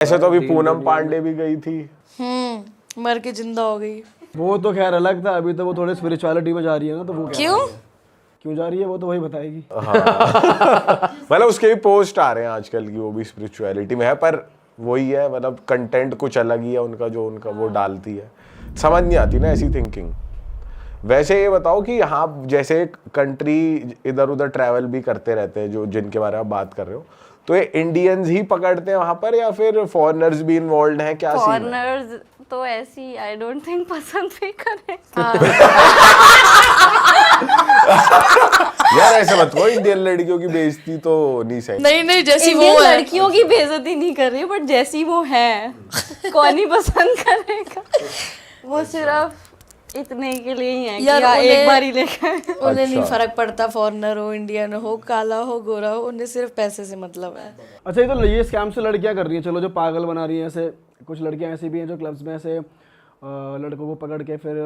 ऐसे तो अभी पूनम पांडे भी गई थी, मर के जिंदा हो गई। वो तो खैर अलग था, अभी तो वो थोड़े स्पिरिचुअलिटी में जा रही है ना, तो वो क्यों जा रही है वो तो वही बताएगी। मतलब उसके भी पोस्ट आ रहे हैं आजकल की, वो भी स्पिरिचुअलिटी में है, पर वही है, मतलब कंटेंट कुछ अलग ही है उनका जो उनका वो डालती है, समझ नहीं आती ना ऐसी थिंकिंग। वैसे ये बताओ कि यहाँ जैसे कंट्री इधर उधर ट्रैवल भी करते रहते हैं, जो जिनके बारे में आप बात कर रहे हो, तो ये इंडियंस ही पकड़ते हैं वहाँ पर या फिर फॉरेनर्स भी इन्वॉल्व हैं, क्या सीन है? फॉरेनर्स तो ऐसी आई डोंट थिंक पसंद भी करें। यार ऐसे मत कहो, इंडियन लड़कियों की बेइज्जती तो नहीं सही। नहीं जैसी वो इंडियन है। लड़कियों की बेइज्जती नहीं कर रही, बट जैसी वो है कौन ही पसंद करेगा। वो सिर्फ इतने के लिए ही है कि यार, हाँ, उन्हें- एक बार ही लेकर। उन्हें नहीं फर्क पड़ता फॉरेनर हो, इंडियन हो, काला हो, गोरा हो, उन्हें सिर्फ पैसे से मतलब है। अच्छा, ये तो ये स्कैम से लड़कियां कर रही हैं, चलो जो पागल बना रही हैं, ऐसे कुछ लड़कियां ऐसी भी हैं जो क्लब्स में ऐसे लड़कों को पकड़ के फिर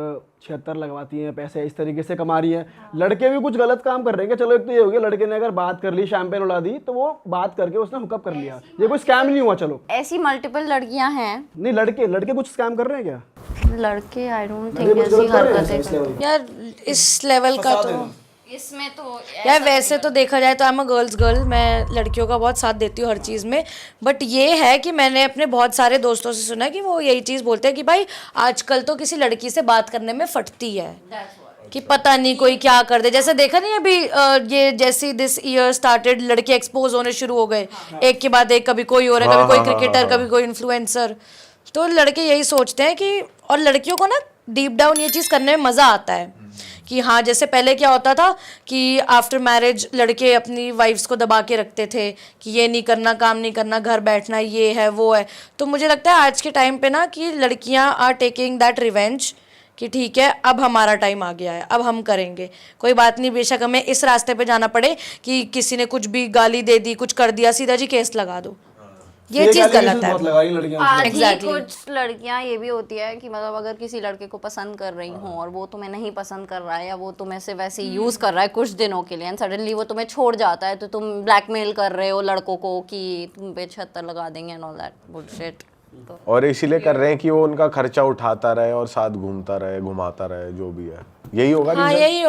76 लगवाती हैं, पैसे इस तरीके से कमा रही हैं। लड़के भी कुछ गलत काम कर रहे हैं, चलो एक तो ये हो गया, लड़के ने अगर बात कर ली, शैंपेन उड़ा दी, तो वो बात करके उसने हुकअप कर लिया, ये कोई स्कैम नहीं हुआ। चलो ऐसी मल्टीपल लड़कियां हैं। नहीं, लड़के कुछ स्कैम कर रहे हैं क्या? लड़के आई डोंट थिंक ऐसी हरकतें। यार इस लेवल का तो इसमें तो यार वैसे तो देखा जाए तो I am a girls girl, मैं लड़कियों का बहुत साथ देती हूँ हर चीज़ में, बट ये है कि मैंने अपने बहुत सारे दोस्तों से सुना है कि वो यही चीज़ बोलते हैं कि भाई आजकल तो किसी लड़की से बात करने में फटती है कि पता नहीं कोई क्या कर दे। जैसे देखा नहीं अभी ये जैसे दिस ईयर स्टार्टेड, लड़के एक्सपोज होने शुरू हो गए एक के बाद एक, कभी कोई हो रहा है, कभी कोई क्रिकेटर, कभी कोई इन्फ्लुएंसर। तो लड़के यही सोचते हैं कि, और लड़कियों को ना डीप डाउन ये चीज़ करने में मज़ा आता है कि हाँ, जैसे पहले क्या होता था कि आफ्टर मैरिज लड़के अपनी वाइफ्स को दबा के रखते थे कि ये नहीं करना, काम नहीं करना, घर बैठना, ये है वो है। तो मुझे लगता है आज के टाइम पे ना कि लड़कियां आर टेकिंग दैट रिवेंज कि ठीक है अब हमारा टाइम आ गया है, अब हम करेंगे, कोई बात नहीं, बेशक हमें इस रास्ते पे जाना पड़े कि किसी ने कुछ भी गाली दे दी, कुछ कर दिया, सीधा जी केस लगा दो, ये चीज़ गलत है। Exactly. कुछ लड़कियां ये भी होती है कि मतलब अगर किसी लड़के को पसंद कर रही हूँ और वो तुम्हें नहीं पसंद कर रहा है या वो तुम्हें से वैसे यूज कर रहा है कुछ दिनों के लिए, एंड सडनली वो तुम्हें छोड़ जाता है, तो तुम ब्लैकमेल कर रहे हो लड़कों को कि तुम पे 76 लगा देंगे एंड ऑल दैट बुलशिट। और इसीलिए कर रहे हैं कि वो उनका खर्चा उठाता रहे और साथ घूमता रहे, घुमाता रहे, जो भी है यही होगा। हाँ यही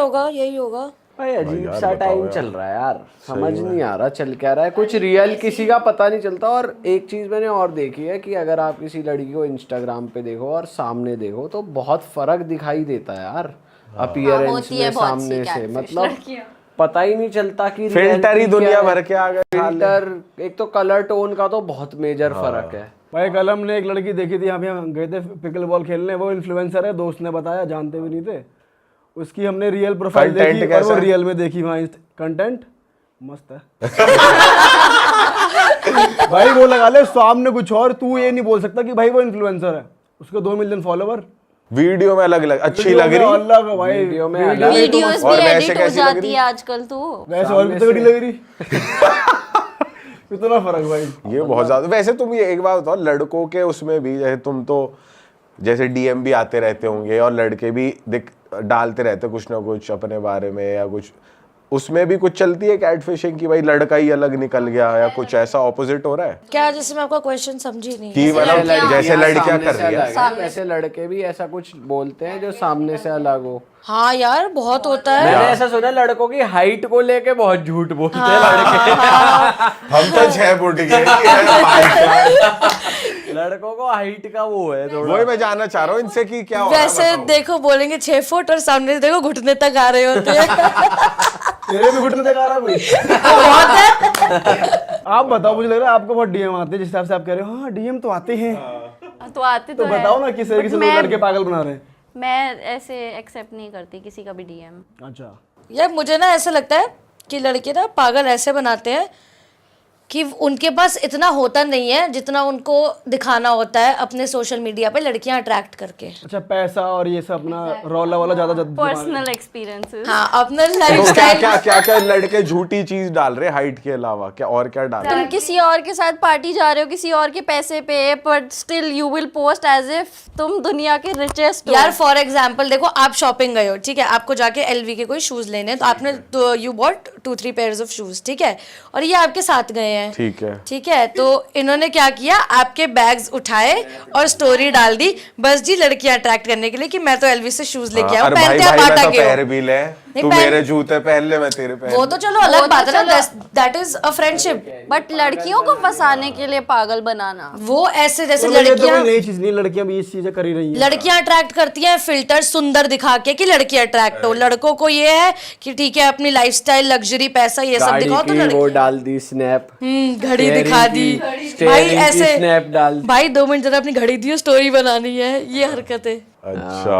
होगा। भाई अजीब सा टाइम चल रहा है यार, समझ नहीं आ रहा चल क्या रहा है, कुछ रियल किसी का पता नहीं चलता। और एक चीज मैंने और देखी है कि अगर आप किसी लड़की को इंस्टाग्राम पे देखो और सामने देखो तो बहुत फर्क दिखाई देता है यार, अपीयरेंस में सामने से, मतलब पता ही नहीं चलता कि फिल्टर ही दुनिया भर के आ गए। फिल्टर, एक तो कलर टोन का तो बहुत मेजर फर्क है भाई। कलम ने एक लड़की देखी थी, यहाँ पे हम गए थे पिकल बॉल खेलने, वो इन्फ्लुएंसर है, दोस्त ने बताया, जानते भी नहीं थे। उसकी हमने रियल प्रोफाइल देखी और वो रियल में देखी, वहाँ कंटेंट मस्त है। भाई वो लगा ले सामने कुछ और, तू ये नहीं बोल सकता कि भाई वो इन्फ्लुएंसर है, उसके 2 मिलियन फॉलोवर, वीडियो में अलग अच्छी लग रही, अलग भाई, वीडियो में वीडियोस भी एडिट हो जाती है आजकल, तो वैसे और भी तगड़ी लग रही। इतना फर्क भाई, ये बहुत ज्यादा। वैसे तुम ये एक बात बताओ, लड़कों के उसमें भी जैसे तुम तो जैसे डीएम भी आते रहते होंगे और लड़के भी डालते रहते कुछ ना कुछ अपने बारे में या कुछ, उसमें भी कुछ चलती है कैटफिशिंग की भाई लड़का ही अलग निकल गया या कुछ ऐसा ऑपोजिट हो रहा है क्या? जैसे मैं आपका क्वेश्चन समझी नहीं। कि मतलब जैसे लड़कियां कर रही है वैसे लड़के भी ऐसा कुछ बोलते हैं जो सामने से अलग हो। हाँ यार बहुत होता है। मैंने ऐसा सुना लड़कों की हाइट को लेके बहुत झूठ बोलते हैं लड़के। हम तो 6 फुट के लड़कों को हाइट का वो है थोड़ा। वही मैं जानना चाह रहा हूँ इनसे कि क्या हो रहा है, वैसे बताओ। देखो बोलेंगे 6 फुट और सामने से देखो घुटने तक आ रहे होते हैं। तेरे भी घुटने तक आ रहा कोई? बहुत है। आप बताओ, मुझे लग रहा है आपको बहुत डीएम आते हैं, जिस हिसाब से आप कह रहे हो। हाँ डीएम तो आते हैं, तो आते तो तो बताओ ना किस तरीके से लोग लड़के पागल बना रहे हैं। मैं ऐसे एक्सेप्ट नहीं करती किसी का भी डीएम। अच्छा यार मुझे ना ऐसा लगता है कि लड़के ना पागल ऐसे बनाते हैं कि उनके पास इतना होता नहीं है जितना उनको दिखाना होता है अपने सोशल मीडिया पे लड़कियां अट्रैक्ट करके। अच्छा, पैसा और ये सब अपना रौला वाला ज्यादा पर्सनल एक्सपीरियंसेस। हाँ अपना तो लाइफस्टाइल। क्या लड़के झूठी चीज डाल रहे हाइट के अलावा, क्या और क्या डाल रहे? तुम किसी और के साथ पार्टी जा रहे हो किसी और के पैसे पे, but still you will post as if तुम दुनिया के रिचेस्ट। यार फॉर एग्जाम्पल देखो, आप शॉपिंग गए हो, ठीक है, आपको जाके एलवी के कोई शूज लेने हैं, तो आपने you bought 2-3 pairs of shoes, ठीक है, और ये आपके साथ गए हैं, ठीक है, तो इन्होंने क्या किया, आपके बैग्स उठाए और स्टोरी डाल दी, बस जी लड़कियां अट्रैक्ट करने के लिए कि मैं तो एलविस से शूज लेके आया हूं, पहनते आप मैं बाटा तो के हो। पैर भी ले, तू मेरे जूते पहन ले, मैं तेरे पहन। वो तो चलो अलग बात है ना, that is a friendship. But लड़कियों को फंसाने के लिए पागल बनाना, वो ऐसे जैसे ये तो लड़कियां कोई नई चीज नहीं, लड़कियां भी इस चीजें कर ही रही हैं। लड़कियां अट्रैक्ट करती हैं फिल्टर सुंदर दिखा के कि लड़की अट्रैक्ट हो, लड़कों को ये है कि ठीक है अपनी लाइफस्टाइल, लग्जरी, पैसा ये सब गाड़ी दिखाओ, तो की लड़की वो डाल दी स्नैप, घड़ी दिखा दी, भाई स्टेयरिंग की ऐसे स्नैप डाल दी। भाई 2 मिनट जरा अपनी घड़ी दियो, स्टोरी बनानी है, ये हरकतें। अच्छा,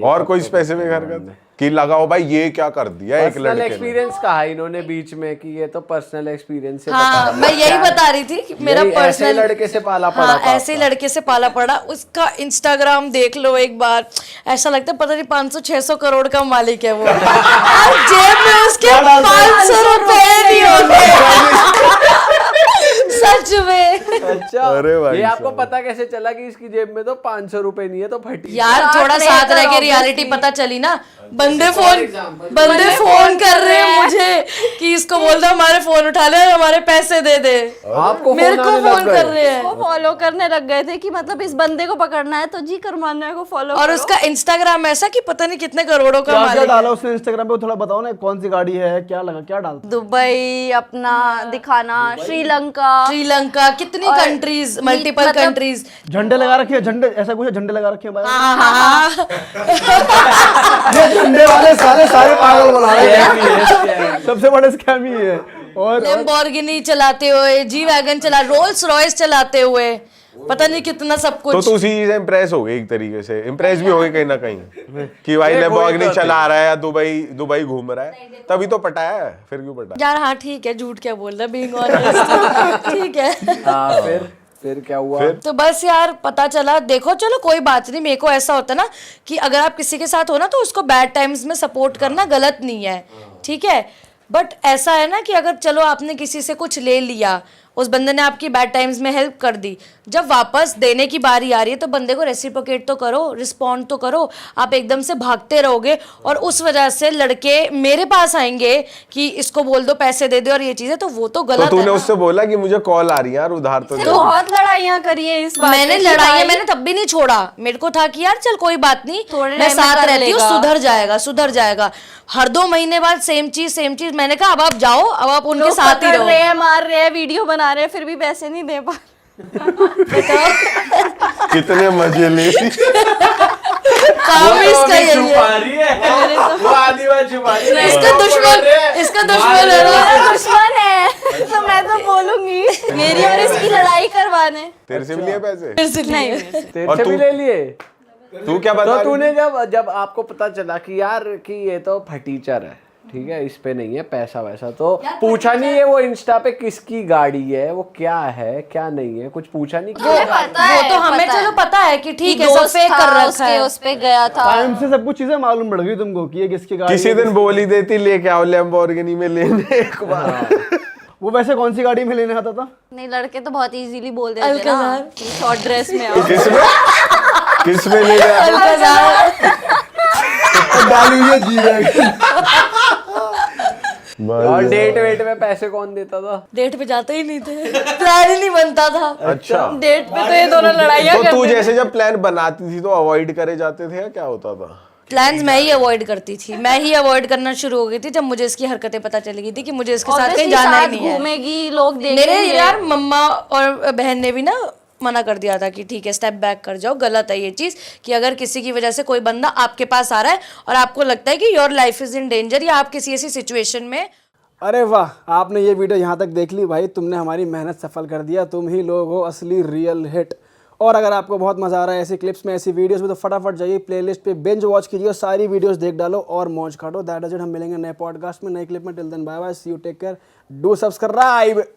और कोई स्पेसिफिक हरकत कि लगाओ भाई ये क्या कर दिया एक पर्सनल लड़के ने? एक्सपीरियंस कहा इन्होंने बीच में कि ये तो पर्सनल एक्सपीरियंस से हाँ, मैं यही बता रही थी कि मेरा यही ऐसे पर्सनल लड़के से पाला पड़ा हाँ, था ऐसे लड़के से पाला पड़ा। उसका इंस्टाग्राम देख लो एक बार, ऐसा लगता है पता नहीं 500-600 करोड़ का मालिक है वो, और जेब में उसके 500 रुपए नहीं होते। सच में। अच्छा, अरे भाई ये आपको पता कैसे चला कि इसकी जेब में तो 500 रुपए नहीं है तो फटी? यार थोड़ा साथ रह के रियलिटी पता चली ना, बंदे फोन कर रहे हैं मुझे कि इसको बोल दो हमारे फोन उठा ले और हमारे पैसे दे दे, आपको मेरे को फोन कर रहे हैं, वो फॉलो करने लग गए थे कि मतलब इस बंदे को पकड़ना है तो जी करमाना को फॉलो और उसका इंस्टाग्राम ऐसा कि पता नहीं कितने करोड़ों का क्या क्या मालिक है। डाला उसने इंस्टाग्राम पे, थोड़ा बताओ ना, कौन सी गाड़ी है, क्या लगा, क्या डाल? दुबई अपना दिखाना, श्रीलंका, कितनी कंट्रीज, मल्टीपल मतलब कंट्रीज। झंडे लगा रखे हैं, झंडे ऐसा कुछ है, झंडे लगा रखे हैं भाई। हाँ, ये झंडे वाले सारे पागल बना रहे हैं, सबसे बड़े स्कैम ही है। और लैम्बोर्गिनी चलाते हुए, जी वैगन चला, रोल्स रॉयस चलाते हुए, पता नहीं कितना सब तो कुछ। तू उसी चीज से इम्प्रेस हो गई, एक तरीके से इम्प्रेस भी हो गई कहीं ना कहीं कि भाई लैम्बोर्गिनी चला रहा है या दुबई घूम रहा है, तभी तो पटाया है, फिर क्यों पटाया? यार हाँ ठीक है, झूठ क्या बोल रहा है, बीइंग ऑनेस्ट, ठीक है। हाँ, फिर क्या हुआ? तो बस यार पता चला, देखो चलो कोई बात नहीं, मेरे को ऐसा होता ना कि अगर आप किसी के साथ हो ना तो उसको बैड टाइम्स में सपोर्ट करना गलत नहीं है, ठीक है, बट ऐसा है ना कि अगर चलो आपने किसी से कुछ ले लिया, उस बंदे ने आपकी बैड टाइम्स में हेल्प कर दी, जब वापस देने की बारी आ रही है तो बंदे को रेसिप्रोकेट तो करो, रिस्पॉन्ड तो करो। आप एकदम से भागते रहोगे और उस वजह से लड़के मेरे पास आएंगे कि इसको बोल दो पैसे दे दे और ये चीजें, तो वो तो गलत है तूने ना। उससे बोला कि मुझे कॉल आ रही है यार उधार तो दे। बहुत लड़ाइयाँ करी है इस बात मैंने पे कि लड़ाई भाई मैंने तब भी नहीं छोड़ा, मेरे को था कि यार चल कोई बात नहीं, थोड़े मैं टाइम में साथ कर रहती हूँ, लेगा। सुधर जाएगा। हर 2 महीने बाद सेम चीज, मैंने कहा अब आप जाओ, अब आप उनके लोग साथ ही पकड़ रहो। रहे हैं, मार रहे हैं, वीडियो बना रहे हैं, फिर भी पैसे नहीं दे पा कितने मजे ले काम इसका यही है। रही है वो आधी बार छुपा रही है। इसका दुश्मन है ना। दुश्मन है तो मैं तो बोलूंगी मेरी और इसकी लड़ाई करवाने। तेरे से भी लिए पैसे? नहीं तेरे और से तू- भी ले लिए? तू क्या बता तो रही तूने जब आपको पता चला कि यार कि ये तो फटीचर है, ठीक है, इस पे नहीं है पैसा वैसा, तो पूछा नहीं है वो इंस्टा पे किसकी गाड़ी है, वो क्या है क्या नहीं है, कुछ पूछा नहीं? मुझे पता वो है, तो हमें पता है। चलो पता है कि ठीक कि है, सब दोस्त फेक था, कर रखा उसके है। उस पे गया था। टाइम से सब कुछ चीजें मालूम पड़ गई तुमको कि ये किसकी गाड़ी किसी है, दिन बोल ही देती लेके आओ लैम्बोर्गिनी में लेने एक बार। वो वैसे कौन सी गाड़ी में लेने आता था? नहीं, लड़के तो बहुत इजीली बोल देते हैं अल्काजार। ना कि शॉर्ट ड्रेस में आओ। किसमें ले गया? डाली हुई है जी और डेट वेट में पैसे कौन देता था? डेट पे जाते ही नहीं थे, प्लान ही नहीं बनता था। अच्छा, डेट पे तो ये दोनों लड़ाइयाँ तो तू करते थे। जैसे जब प्लान बनाती थी तो अवॉइड करे जाते थे या क्या होता था? प्लान्स मैं ही अवॉइड करती थी, मैं ही अवॉइड करना शुरू हो गई थी जब मुझे इसकी हरकतें पता चली गई थी कि मुझे इसके साथ कहीं Obviously जाना ही साथ नहीं है। घूमेगी, लोग मेरे देखेंगे। यार मम्मा और बहन ने भी ना मना कर दिया था कि ठीक है स्टेप बैक कर जाओ, गलत है ये चीज़ कि अगर किसी की वजह से कोई बंदा आपके पास आ रहा है और आपको लगता है कि your life is in danger या आप किसी ऐसी सिचुएशन में। अरे वाह, आपने ये वीडियो यहाँ तक देख ली भाई, तुमने हमारी मेहनत सफल कर दिया, तुम ही लोग हो असली रियल हिट। और अगर आपको बहुत मज़ा आ रहा है ऐसी क्लिप्स में, ऐसी वीडियोस में, तो फटाफट जाइए प्लेलिस्ट पे बिंज वॉच कीजिए और सारी वीडियोस देख डालो और मौज काटो। दैट इज इट, हम मिलेंगे नए पॉडकास्ट में, नए क्लिप में। Till then bye bye, see you, take care, do subscribe.